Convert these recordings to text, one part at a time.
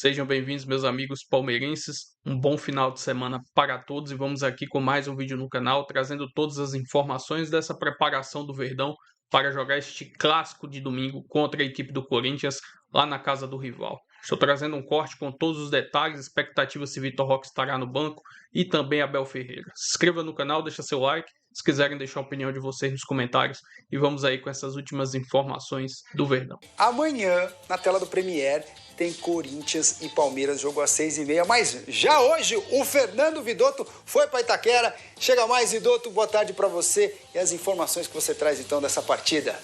Sejam bem-vindos, meus amigos palmeirenses. Um bom final de semana para todos e vamos aqui com mais um vídeo no canal, trazendo todas as informações dessa preparação do Verdão para jogar este clássico de domingo contra a equipe do Corinthians lá na casa do rival. Estou trazendo um corte com todos os detalhes, expectativas se Vitor Roque estará no banco e também Abel Ferreira. Se inscreva no canal, deixa seu like, se quiserem deixar a opinião de vocês nos comentários e vamos aí com essas últimas informações do Verdão. Amanhã, na tela do Premier, tem Corinthians e Palmeiras, jogo às 6h30, mas já hoje o Fernando Vidotto foi para Itaquera. Chega mais, Vidotto, boa tarde para você e as informações que você traz então dessa partida.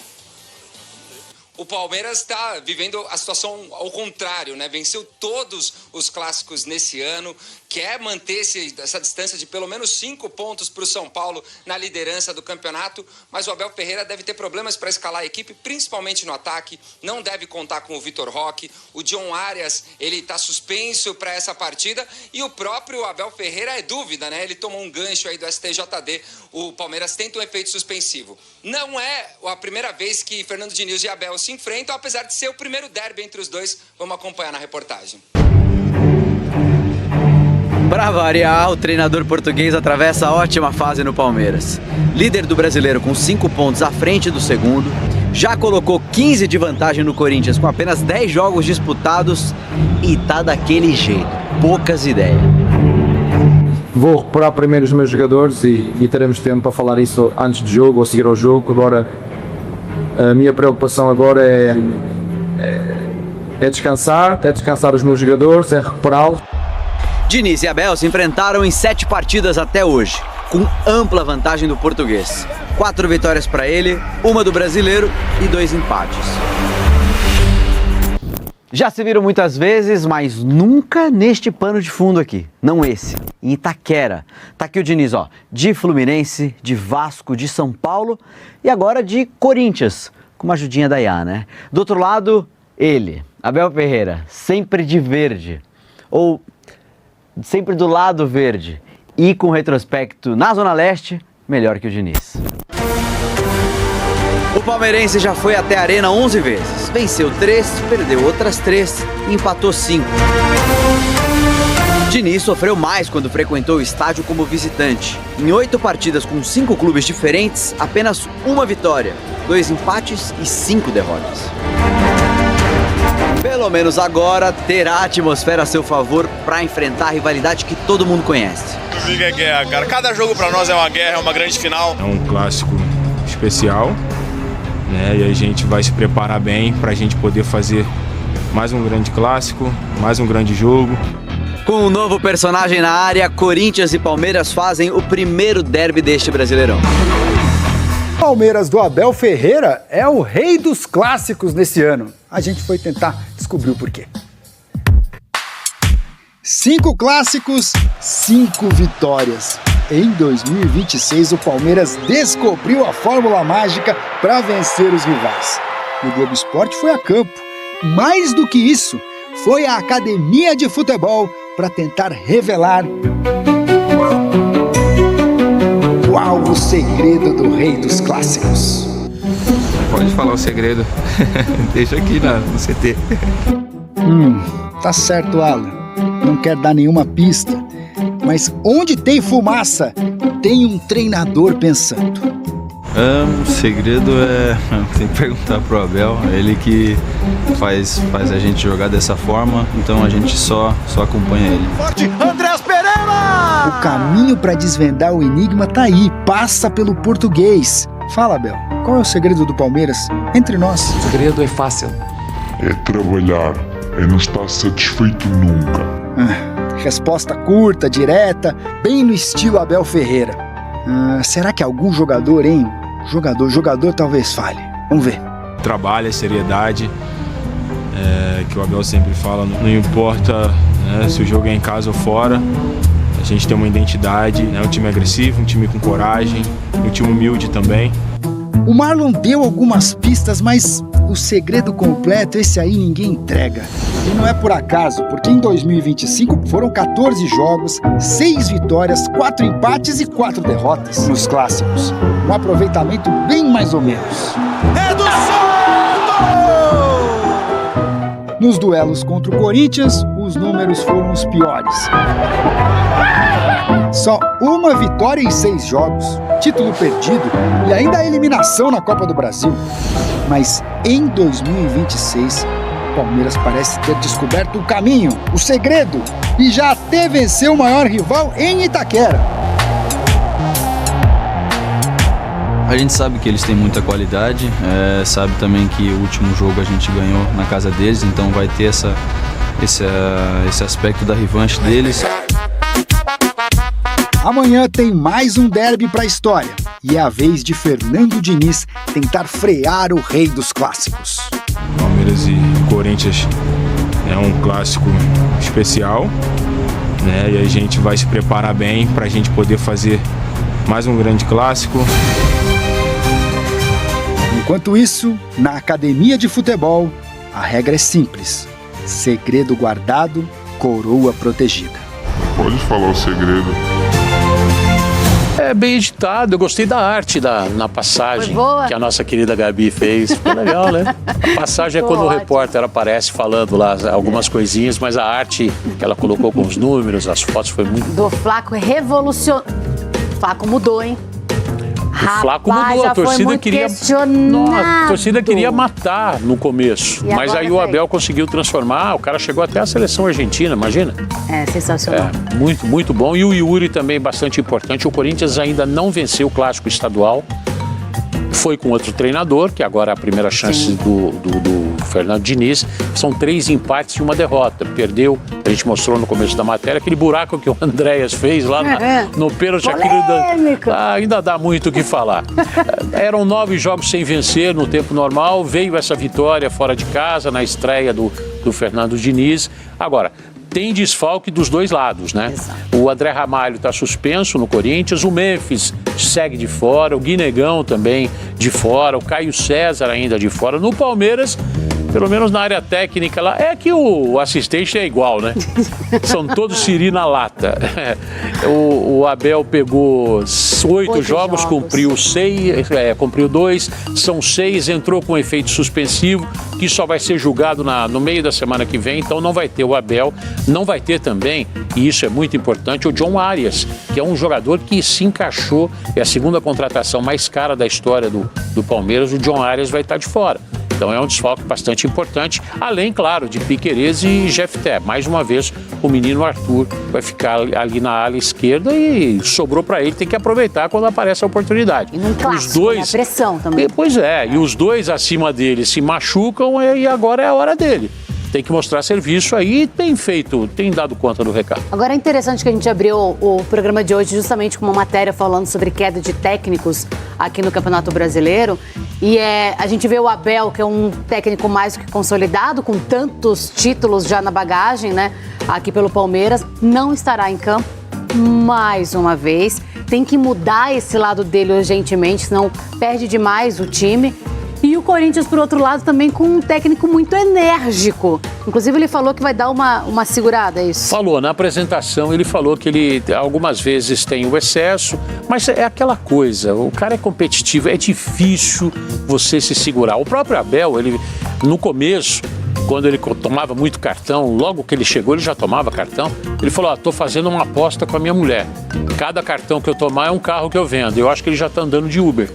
O Palmeiras está vivendo a situação ao contrário, né? Venceu todos os clássicos nesse ano, quer manter essa distância de pelo menos 5 pontos para o São Paulo na liderança do campeonato, mas o Abel Ferreira deve ter problemas para escalar a equipe, principalmente no ataque, não deve contar com o Vitor Roque, o John Arias, ele está suspenso para essa partida e o próprio Abel Ferreira é dúvida, né? Ele tomou um gancho aí do STJD, o Palmeiras tenta um efeito suspensivo. Não é a primeira vez que Fernando Diniz e Abel se enfrentam, apesar de ser o primeiro derby entre os dois. Vamos acompanhar na reportagem. Para variar, o treinador português atravessa a ótima fase no Palmeiras. Líder do brasileiro com 5 pontos à frente do segundo, já colocou 15 de vantagem no Corinthians com apenas 10 jogos disputados e tá daquele jeito, poucas ideias. Vou recuperar primeiro os meus jogadores e teremos tempo para falar isso antes do jogo ou seguir ao jogo. Agora, a minha preocupação agora é descansar os meus jogadores, é recuperá-los. Diniz e Abel se enfrentaram em 7 partidas até hoje, com ampla vantagem do português. 4 vitórias para ele, 1 do brasileiro e 2 empates. Já se viram muitas vezes, mas nunca neste pano de fundo aqui. Não esse, em Itaquera. Tá aqui o Diniz, ó, de Fluminense, de Vasco, de São Paulo e agora de Corinthians, com uma ajudinha da IA, né? Do outro lado, ele, Abel Ferreira, sempre de verde. Ou sempre do lado verde e com retrospecto na Zona Leste, melhor que o Diniz. O palmeirense já foi até a Arena 11 vezes, venceu 3, perdeu outras 3 e empatou 5. Diniz sofreu mais quando frequentou o estádio como visitante. Em 8 partidas com 5 clubes diferentes, apenas 1 vitória, 2 empates e 5 derrotas. Pelo menos agora terá a atmosfera a seu favor para enfrentar a rivalidade que todo mundo conhece. Domingo é guerra, cara. Cada jogo para nós é uma guerra, é uma grande final. É um clássico especial, né? E a gente vai se preparar bem para a gente poder fazer mais um grande clássico, mais um grande jogo. Com um novo personagem na área, Corinthians e Palmeiras fazem o primeiro derby deste Brasileirão. Palmeiras do Abel Ferreira é o rei dos clássicos nesse ano. A gente foi tentar descobrir o porquê. 5 clássicos, 5 vitórias. Em 2026, o Palmeiras descobriu a fórmula mágica para vencer os rivais. O Globo Esporte foi a campo. Mais do que isso, foi a academia de futebol para tentar revelar qual o segredo do rei dos clássicos. Pode falar o segredo, deixa aqui no CT. Tá certo, Alan. Não quer dar nenhuma pista. Mas onde tem fumaça, tem um treinador pensando. O segredo tem que perguntar pro Abel, ele que faz a gente jogar dessa forma, então a gente só acompanha ele. Forte, Andrés Pereira! O caminho para desvendar o enigma tá aí, passa pelo português. Fala, Abel, qual é o segredo do Palmeiras entre nós? O segredo é fácil. É trabalhar, é não estar satisfeito nunca. Resposta curta, direta, bem no estilo Abel Ferreira. Será que algum jogador, hein? Jogador talvez fale. Vamos ver. Trabalho, seriedade, que o Abel sempre fala, não importa, né, se o jogo é em casa ou fora, a gente tem uma identidade, né, um time agressivo, um time com coragem, um time humilde também. O Marlon deu algumas pistas, mas o segredo completo, esse aí ninguém entrega. E não é por acaso, porque em 2025 foram 14 jogos, 6 vitórias, 4 empates e 4 derrotas nos clássicos. Um aproveitamento bem mais ou menos. É do Santos! Nos duelos contra o Corinthians, o os números foram os piores. Só uma vitória em 6 jogos, título perdido e ainda a eliminação na Copa do Brasil. Mas em 2026, o Palmeiras parece ter descoberto o caminho, o segredo, e já até venceu o maior rival em Itaquera. A gente sabe que eles têm muita qualidade, sabe também que o último jogo a gente ganhou na casa deles, então vai ter esse aspecto da revanche deles. Amanhã tem mais um derby para a história e é a vez de Fernando Diniz tentar frear o rei dos clássicos. Palmeiras e Corinthians é um clássico especial, né? E a gente vai se preparar bem para a gente poder fazer mais um grande clássico. Enquanto isso, na academia de futebol, a regra é simples: segredo guardado, coroa protegida. Pode falar o segredo. É bem editado, eu gostei da arte na passagem que a nossa querida Gabi fez. Ficou legal, né? A passagem é quando o repórter aparece falando lá algumas coisinhas, mas a arte que ela colocou com os números, as fotos, foi muito... Do Flaco revolucionou. Flaco mudou, hein? O Flaco mudou, a torcida queria. Nossa, a torcida queria matar no começo. Mas aí o Abel conseguiu transformar, o cara chegou até a seleção argentina, imagina. É sensacional. Muito, muito bom. E o Yuri também bastante importante. O Corinthians ainda não venceu o clássico estadual. Foi com outro treinador, que agora é a primeira chance do Fernando Diniz. São 3 empates e 1 derrota. Perdeu, a gente mostrou no começo da matéria, aquele buraco que o Andréas fez lá no pênalti. Ainda dá muito o que falar. Eram 9 jogos sem vencer no tempo normal. Veio essa vitória fora de casa, na estreia do Fernando Diniz. Agora, tem desfalque dos dois lados, né? Exato. O André Ramalho está suspenso no Corinthians, o Memphis segue de fora, o Guinegão também de fora, o Caio César ainda de fora. No Palmeiras, pelo menos na área técnica lá, é que o assistente é igual, né? São todos siri na lata. O Abel pegou 8 jogos, cumpriu 2, são 6, entrou com efeito suspensivo, que só vai ser julgado no meio da semana que vem, então não vai ter o Abel, não vai ter também, e isso é muito importante, o John Arias, que é um jogador que se encaixou, é a segunda contratação mais cara da história do Palmeiras, o John Arias vai estar de fora. Então é um desfalque bastante importante, além, claro, de Piquerez e Jefté. Mais uma vez, o menino Arthur vai ficar ali na ala esquerda e sobrou para ele, tem que aproveitar quando aparece a oportunidade. E num clássico, os dois, né? Pressão também. Pois é, e os dois acima dele se machucam e agora é a hora dele. Tem que mostrar serviço aí e tem dado conta do recado. Agora é interessante que a gente abriu o programa de hoje justamente com uma matéria falando sobre queda de técnicos aqui no Campeonato Brasileiro. E a gente vê o Abel, que é um técnico mais do que consolidado, com tantos títulos já na bagagem, né? Aqui pelo Palmeiras, não estará em campo mais uma vez. Tem que mudar esse lado dele urgentemente, senão perde demais o time. E o Corinthians, por outro lado, também com um técnico muito enérgico. Inclusive, ele falou que vai dar uma segurada, é isso? Falou, na apresentação ele falou que ele algumas vezes tem o excesso, mas é aquela coisa, o cara é competitivo, é difícil você se segurar. O próprio Abel, ele no começo, quando ele tomava muito cartão, logo que ele chegou ele já tomava cartão, ele falou, tô fazendo uma aposta com a minha mulher. Cada cartão que eu tomar é um carro que eu vendo. Eu acho que ele já tá andando de Uber.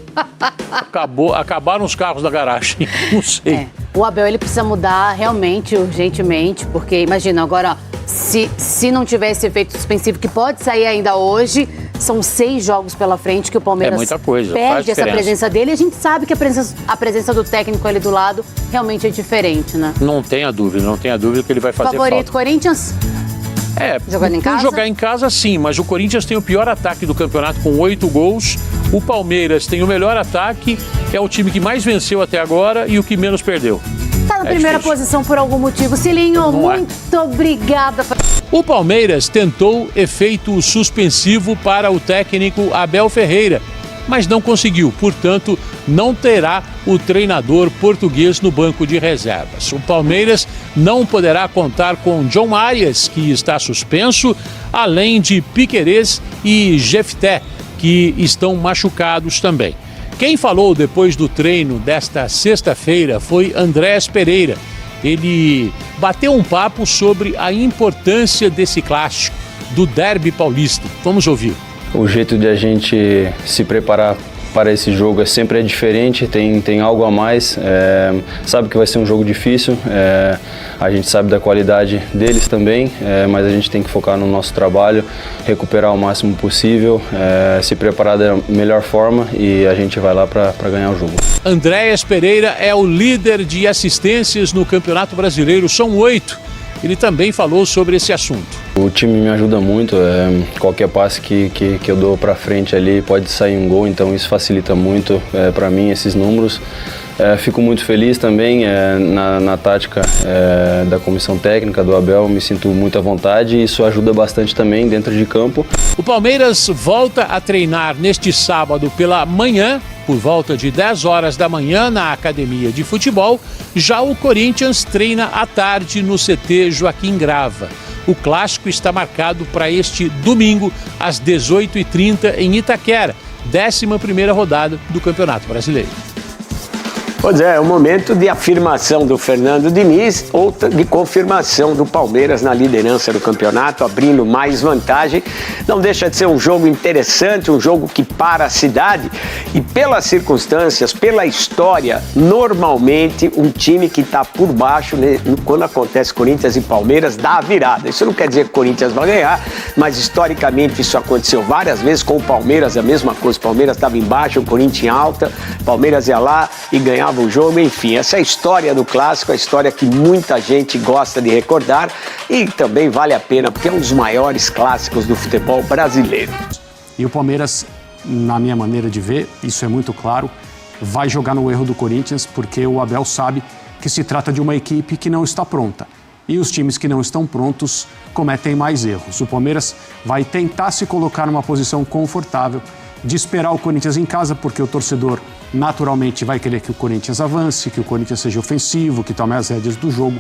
Acabaram os carros da garagem, não sei. O Abel, ele precisa mudar realmente, urgentemente, porque imagina, agora, se não tiver esse efeito suspensivo, que pode sair ainda hoje, são 6 jogos pela frente que o Palmeiras muita coisa, perde essa presença dele. E a gente sabe que a presença do técnico ali do lado realmente é diferente, né? Não tenha dúvida que ele vai fazer favorito, falta. Corinthians? Jogando em casa? Jogar em casa, sim, mas o Corinthians tem o pior ataque do campeonato com 8 gols. O Palmeiras tem o melhor ataque, é o time que mais venceu até agora e o que menos perdeu. Tá na primeira posição por algum motivo. Cilinho, muito obrigada. O Palmeiras tentou efeito suspensivo para o técnico Abel Ferreira, mas não conseguiu, portanto, não terá o treinador português no banco de reservas. O Palmeiras não poderá contar com John Arias, que está suspenso, além de Piquerez e Jefté, que estão machucados também. Quem falou depois do treino desta sexta-feira foi Andrés Pereira. ele bateu um papo sobre a importância desse clássico, do derby paulista. Vamos ouvir. O jeito de a gente se preparar para esse jogo sempre é diferente, tem algo a mais, sabe que vai ser um jogo difícil, a gente sabe da qualidade deles também, mas a gente tem que focar no nosso trabalho, recuperar o máximo possível, se preparar da melhor forma e a gente vai lá para ganhar o jogo. Andréas Pereira é o líder de assistências no Campeonato Brasileiro, são 8. Ele também falou sobre esse assunto. O time me ajuda muito, qualquer passe que eu dou para frente ali pode sair um gol, então isso facilita muito para mim esses números. Fico muito feliz também na tática da comissão técnica do Abel, me sinto muito à vontade e isso ajuda bastante também dentro de campo. O Palmeiras volta a treinar neste sábado pela manhã, por volta de 10 horas da manhã na academia de futebol. Já o Corinthians treina à tarde no CT Joaquim Grava. O clássico está marcado para este domingo às 18h30 em Itaquera, 11ª rodada do Campeonato Brasileiro. Pois é um momento de afirmação do Fernando Diniz ou de confirmação do Palmeiras na liderança do campeonato, abrindo mais vantagem. Não deixa de ser um jogo interessante, um jogo que para a cidade e pelas circunstâncias, pela história, normalmente um time que está por baixo, né, quando acontece Corinthians e Palmeiras, dá a virada. Isso não quer dizer que o Corinthians vai ganhar, mas historicamente isso aconteceu várias vezes com o Palmeiras, a mesma coisa. O Palmeiras estava embaixo, o Corinthians em alta, o Palmeiras ia lá e ganhava o jogo, enfim, essa é a história do clássico, a história que muita gente gosta de recordar e também vale a pena, porque é um dos maiores clássicos do futebol brasileiro. E o Palmeiras, na minha maneira de ver, isso é muito claro, vai jogar no erro do Corinthians, porque o Abel sabe que se trata de uma equipe que não está pronta. E os times que não estão prontos cometem mais erros. O Palmeiras vai tentar se colocar numa posição confortável de esperar o Corinthians em casa, porque o torcedor naturalmente vai querer que o Corinthians avance, que o Corinthians seja ofensivo, que tome as rédeas do jogo,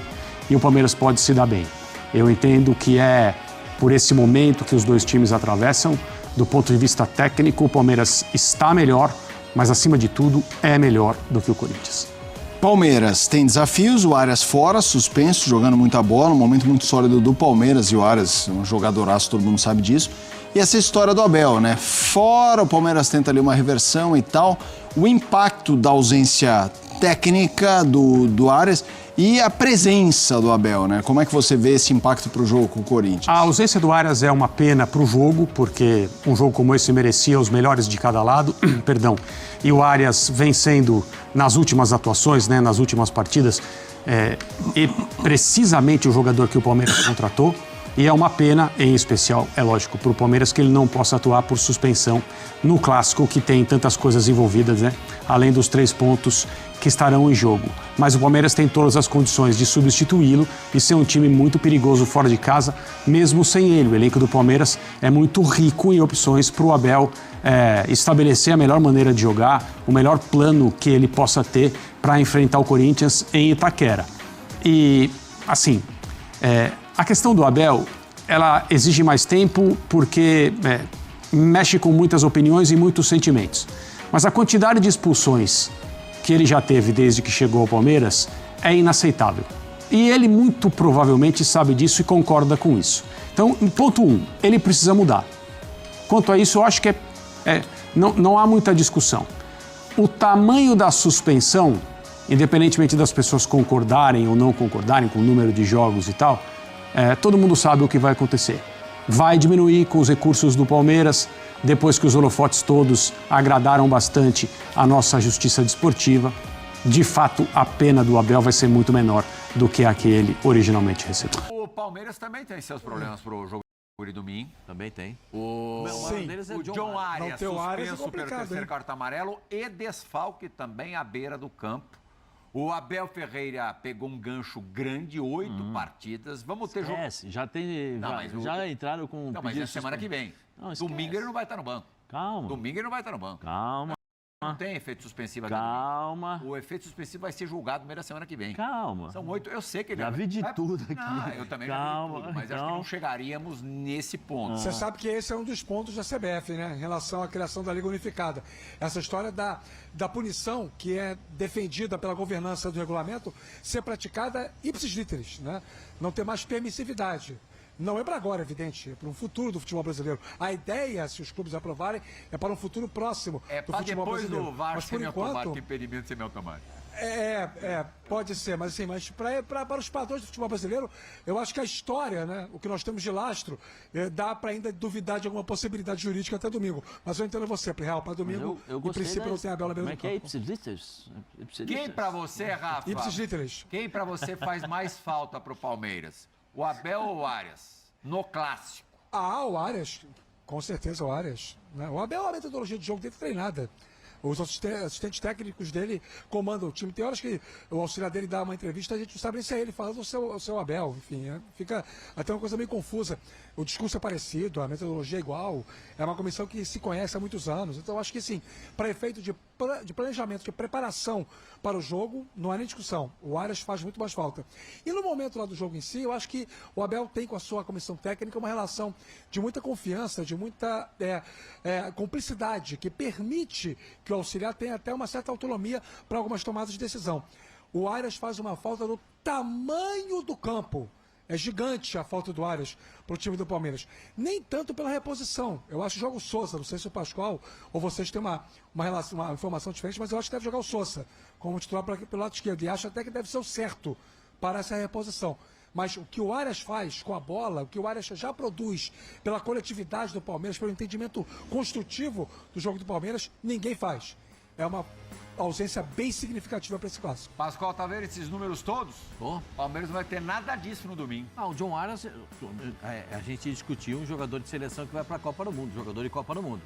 e o Palmeiras pode se dar bem. Eu entendo que é por esse momento que os dois times atravessam. Do ponto de vista técnico, o Palmeiras está melhor, mas acima de tudo é melhor do que o Corinthians. Palmeiras tem desafios, o Arias fora, suspenso, jogando muita bola, um momento muito sólido do Palmeiras, e o Arias, um jogadoraço, todo mundo sabe disso. E essa história do Abel, né? Fora, o Palmeiras tenta ali uma reversão e tal. O impacto da ausência técnica do Arias e a presença do Abel, né? Como é que você vê esse impacto para o jogo com o Corinthians? A ausência do Arias é uma pena para o jogo, porque um jogo como esse merecia os melhores de cada lado, perdão. E o Arias vem sendo, nas últimas atuações, né, nas últimas partidas, e precisamente o jogador que o Palmeiras contratou. E é uma pena, em especial, é lógico, para o Palmeiras que ele não possa atuar por suspensão no clássico que tem tantas coisas envolvidas, né? Além dos 3 pontos que estarão em jogo. Mas o Palmeiras tem todas as condições de substituí-lo e ser um time muito perigoso fora de casa, mesmo sem ele. O elenco do Palmeiras é muito rico em opções para o Abel estabelecer a melhor maneira de jogar, o melhor plano que ele possa ter para enfrentar o Corinthians em Itaquera. E, assim, a questão do Abel, ela exige mais tempo porque mexe com muitas opiniões e muitos sentimentos. Mas a quantidade de expulsões que ele já teve desde que chegou ao Palmeiras é inaceitável. E ele muito provavelmente sabe disso e concorda com isso. Então, ponto 1, ele precisa mudar. Quanto a isso, eu acho que não há muita discussão. O tamanho da suspensão, independentemente das pessoas concordarem ou não concordarem com o número de jogos e tal, todo mundo sabe o que vai acontecer. Vai diminuir com os recursos do Palmeiras, depois que os holofotes todos agradaram bastante a nossa justiça desportiva. De fato, a pena do Abel vai ser muito menor do que a que ele originalmente recebeu. O Palmeiras também tem seus problemas pro jogo de domingo. Também tem. O deles é o John Arias, suspenso pelo terceiro cartão amarelo e desfalque também à beira do campo. O Abel Ferreira pegou um gancho grande, 8 partidas. Vamos ter jogo. Já tem. Já entraram com. Não, mas é semana que vem. Não, domingo ele não vai estar no banco. Calma. Domingo ele não vai estar no banco. Calma. Não tem efeito suspensivo aqui. Calma. O efeito suspensivo vai ser julgado no meio da semana que vem. Calma. São 8, eu sei que ele... Já vi de tudo aqui. Não, eu também já vi de tudo, mas acho que não chegaríamos nesse ponto. Você sabe que esse é um dos pontos da CBF, né? Em relação à criação da Liga Unificada. Essa história da punição, que é defendida pela governança do regulamento, ser praticada ipsis literis, né? Não ter mais permissividade. Não é para agora, evidente, é para um futuro do futebol brasileiro. A ideia, se os clubes aprovarem, é para um futuro próximo do futebol brasileiro. Do VAR mas por enquanto, impedimento semiautomático. Pode ser, mas assim, para os padrões do futebol brasileiro, eu acho que a história, né, o que nós temos de lastro, dá para ainda duvidar de alguma possibilidade jurídica até domingo. Mas eu entendo você, Real, para domingo, em princípio não tem a Bela Como é que é ipsis literis? Quem para você, Rafa? Ipsis literis. Quem para você faz mais falta para o Palmeiras? O Abel ou o Arias? No clássico. O Arias. Com certeza o Arias. Né? O Abel, a metodologia de jogo dele treinada. Os assistentes técnicos dele comandam o time. Tem horas que o auxiliar dele dá uma entrevista, a gente não sabe nem se é ele falando ou se é o Abel. Enfim, fica até uma coisa meio confusa. O discurso é parecido, a metodologia é igual. É uma comissão que se conhece há muitos anos. Então, acho que sim, para efeito de planejamento, de preparação para o jogo, não há nem discussão. O Arias faz muito mais falta. E no momento lá do jogo em si, eu acho que o Abel tem com a sua comissão técnica uma relação de muita confiança, de muita cumplicidade, que permite que o auxiliar tenha até uma certa autonomia para algumas tomadas de decisão. O Arias faz uma falta do tamanho do campo. É gigante a falta do Arias para o time do Palmeiras. Nem tanto pela reposição. Eu acho que joga o Sousa. Não sei se o Pascoal ou vocês têm uma informação diferente, mas eu acho que deve jogar o Sousa como titular pelo lado esquerdo. E acho até que deve ser o certo para essa reposição. Mas o que o Arias faz com a bola, o que o Arias já produz pela coletividade do Palmeiras, pelo entendimento construtivo do jogo do Palmeiras, ninguém faz. É uma ausência bem significativa para esse clássico. Pascoal, tá vendo esses números todos? O Palmeiras não vai ter nada disso no domingo. O John Arias, a gente discutiu um jogador de seleção que vai para a Copa do Mundo, jogador de Copa do Mundo.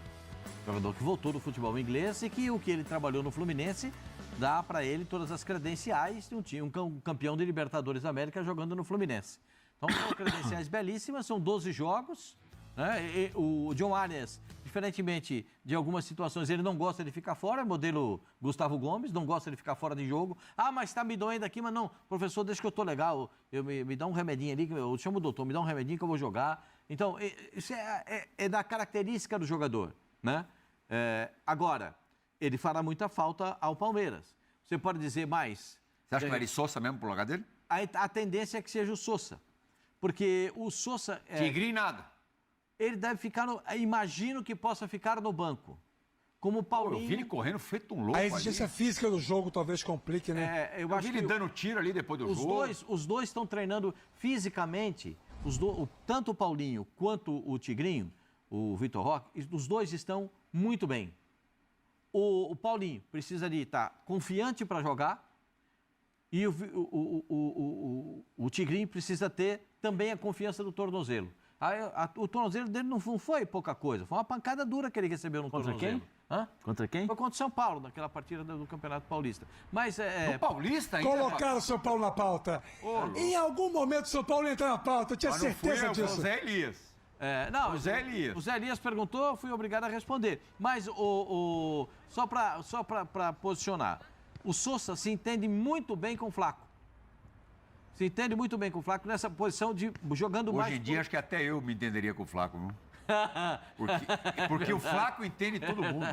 Jogador que voltou do futebol inglês e que o que ele trabalhou no Fluminense dá para ele todas as credenciais de um campeão de Libertadores da América jogando no Fluminense. Então, são credenciais belíssimas, são 12 jogos. Né? E o John Arias, diferentemente de algumas situações, ele não gosta de ficar fora, modelo Gustavo Gomes, não gosta de ficar fora de jogo. Mas tá me doendo aqui, mas não, professor, deixa que eu tô legal, me dá um remedinho ali, eu chamo o doutor, me dá um remedinho que eu vou jogar. Então, isso é da característica do jogador, né? Agora, ele fará muita falta ao Palmeiras. Você pode dizer mais... Você acha que vai ir Sousa mesmo pro lugar dele? A tendência é que seja o Sousa, porque o Sousa... Tigrinho nada. Ele deve ficar imagino que possa ficar no banco. Como o Paulinho... Eu vi ele correndo feito um louco. A exigência física do jogo talvez complique, né? Eu vi ele dando tiro ali depois do jogo. Os dois estão treinando fisicamente, tanto o Paulinho quanto o Tigrinho, o Vitor Roque, os dois estão muito bem. O Paulinho precisa de estar confiante para jogar e o Tigrinho precisa ter também a confiança do tornozelo. O tornozelo dele não foi pouca coisa, foi uma pancada dura que ele recebeu no tornozelo. Contra quem? Foi contra o São Paulo, naquela partida do Campeonato Paulista. Mas No Paulista ainda? Colocaram o São Paulo na pauta. Em algum momento o São Paulo entra na pauta, eu tinha certeza disso. O Zé Elias. O Zé Elias perguntou, eu fui obrigado a responder. Mas só para posicionar, o Sousa se entende muito bem com o Flaco. Se entende muito bem com o Flaco nessa posição de jogando mais... Hoje em dia, acho que até eu me entenderia com o Flaco, viu? Porque o Flaco entende todo mundo.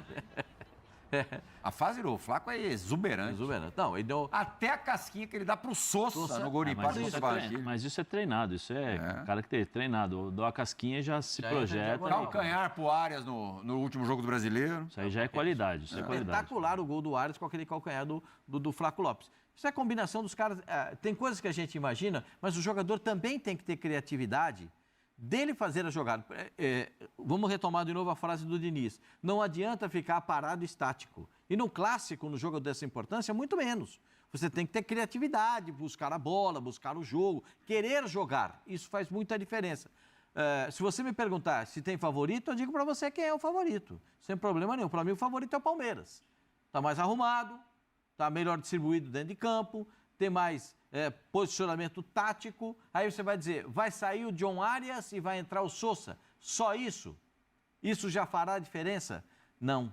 A fase do Flaco é exuberante. Não, ele deu... Até a casquinha que ele dá pro Sousa no Goripá. Mas isso é treinado, isso é característico, treinado. Dou a casquinha e já se projeta. Calcanhar pro Arias no último jogo do Brasileiro. Isso aí já é qualidade. Isso é qualidade. Espetacular o gol do Arias com aquele calcanhar do Flaco Lopes. Isso é a combinação dos caras. Tem coisas que a gente imagina, mas o jogador também tem que ter criatividade dele fazer a jogada. Vamos retomar de novo a frase do Diniz. Não adianta ficar parado estático. E no clássico, no jogo dessa importância, muito menos. Você tem que ter criatividade, buscar a bola, buscar o jogo, querer jogar. Isso faz muita diferença. Se você me perguntar se tem favorito, eu digo para você quem é o favorito. Sem problema nenhum. Para mim, o favorito é o Palmeiras. Está mais arrumado, está melhor distribuído dentro de campo, tem mais posicionamento tático. Aí você vai dizer, vai sair o John Arias e vai entrar o Sousa. Só isso? Isso já fará diferença? Não.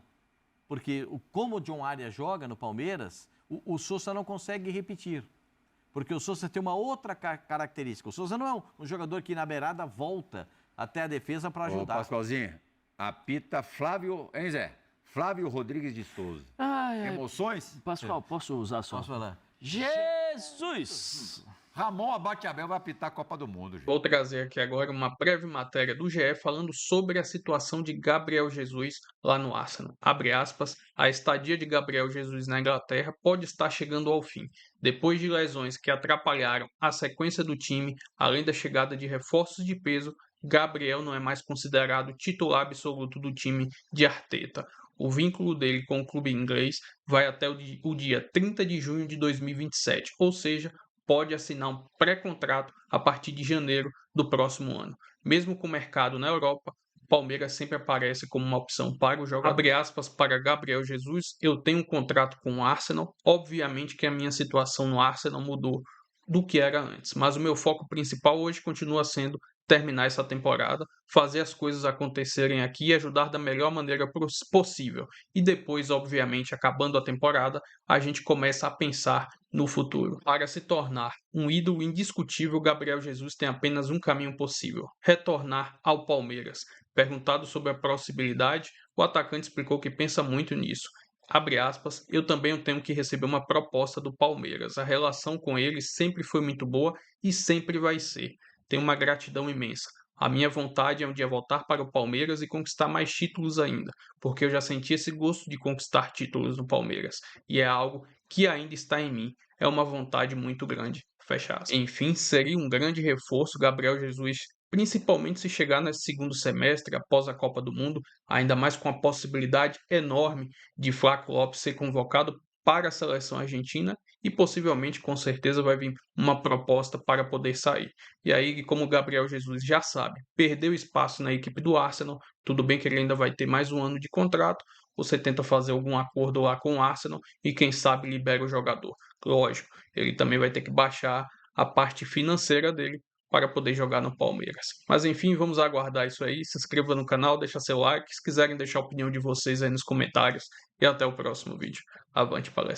Porque como o John Arias joga no Palmeiras, o Sousa não consegue repetir. Porque o Sousa tem uma outra característica. O Sousa não é um jogador que na beirada volta até a defesa para ajudar. Ô, Pascoalzinho, apita Flávio, hein, Zé? Flávio Rodrigues de Souza. Emoções? Pascoal, posso usar só? Posso falar? Jesus! Ramon Abate-Abel vai apitar a Copa do Mundo, gente. Vou trazer aqui agora uma breve matéria do GE falando sobre a situação de Gabriel Jesus lá no Arsenal. Abre aspas, a estadia de Gabriel Jesus na Inglaterra pode estar chegando ao fim. Depois de lesões que atrapalharam a sequência do time, além da chegada de reforços de peso, Gabriel não é mais considerado titular absoluto do time de Arteta. O vínculo dele com o clube inglês vai até o dia 30 de junho de 2027, ou seja, pode assinar um pré-contrato a partir de janeiro do próximo ano. Mesmo com o mercado na Europa, o Palmeiras sempre aparece como uma opção para o jogador. Abre aspas para Gabriel Jesus, eu tenho um contrato com o Arsenal, obviamente que a minha situação no Arsenal mudou do que era antes, mas o meu foco principal hoje continua sendo terminar essa temporada, fazer as coisas acontecerem aqui e ajudar da melhor maneira possível. E depois, obviamente, acabando a temporada, a gente começa a pensar no futuro. Para se tornar um ídolo indiscutível, Gabriel Jesus tem apenas um caminho possível: retornar ao Palmeiras. Perguntado sobre a possibilidade, o atacante explicou que pensa muito nisso. Abre aspas, eu também tenho que receber uma proposta do Palmeiras. A relação com ele sempre foi muito boa e sempre vai ser. Tenho uma gratidão imensa. A minha vontade é um dia voltar para o Palmeiras e conquistar mais títulos ainda, porque eu já senti esse gosto de conquistar títulos no Palmeiras, e é algo que ainda está em mim. É uma vontade muito grande. Fecha aspas. Enfim, seria um grande reforço Gabriel Jesus, principalmente se chegar nesse segundo semestre, após a Copa do Mundo, ainda mais com a possibilidade enorme de Flaco Lopes ser convocado para a seleção argentina e possivelmente, com certeza, vai vir uma proposta para poder sair. E aí, como o Gabriel Jesus já sabe, perdeu espaço na equipe do Arsenal, tudo bem que ele ainda vai ter mais um ano de contrato, você tenta fazer algum acordo lá com o Arsenal e quem sabe libera o jogador. Lógico, ele também vai ter que baixar a parte financeira dele para poder jogar no Palmeiras. Mas enfim, vamos aguardar isso aí. Se inscreva no canal, deixa seu like. Se quiserem deixar a opinião de vocês aí nos comentários. E até o próximo vídeo. Avante palestra.